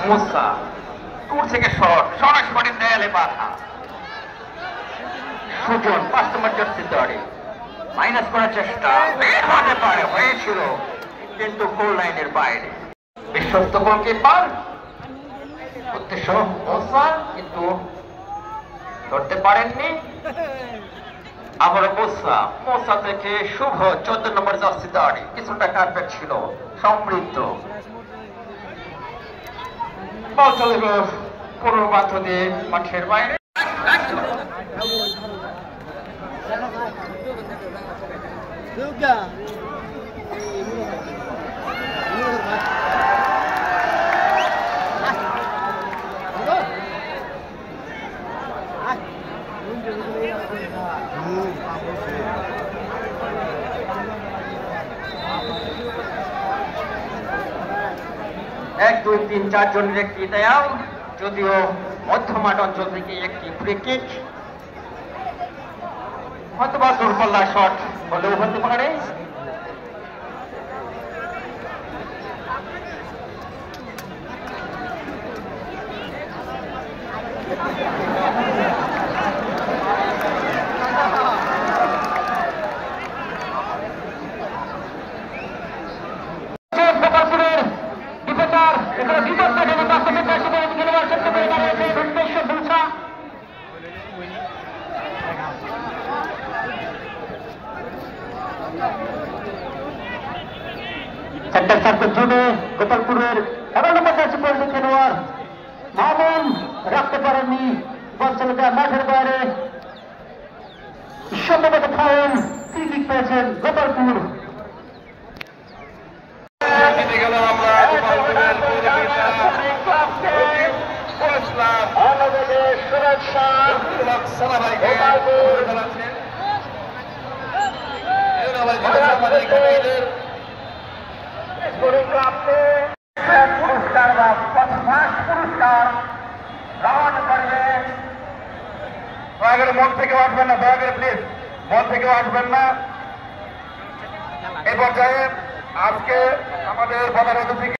মুসা দূর থেকে শট, সরাসরি দেয়ালে বাধা। সুজন 5 নম্বর জার্সি দড়ি মাইনাস করার চেষ্টা, বের হতে পারে, হয়েছিল কিন্তু গোল লাইনের বাইরে। বিশ্বস্ত গোলকিপার উদ্দেশ্য মুসা, কিন্তু ধরতে পারেননি। আবারও মুসা থেকে শুভ 14 নম্বর জার্সি দড়ি, কিছুটা কার্পেট ছিল সমৃদ্ধ। বল চলে গেল পুরো বাধ্য দিয়ে মাঠের বাইরে। এক, দুই, তিন, 4 জনের একটি দেয়াল, যদিও মধ্যমাঠ অঞ্চল থেকে একটি ফ্রি কিক, হয়তো বা দূরপাল্লা শট হলেও হতে পারে। সেন্টার সার্কেল জুড়ে গোপালপুরের 11 নম্বর জার্সি পরিহিত খেলোয়াড় মামুন রাখতে পারেননি, বল চলে যায় মাঠের বাইরে। সম্ভবত ফাউল, ফ্রি কিক পেয়েছেন গোপালপুর। পুরস্কার বা পুরস্কার গ্রহণ করবে। দয়া করে মন থেকে আসবেন না, দয়া করে প্লিজ মন থেকে আসবেন না। এই পর্যায়ে আজকে আমাদের প্রধান অতিথি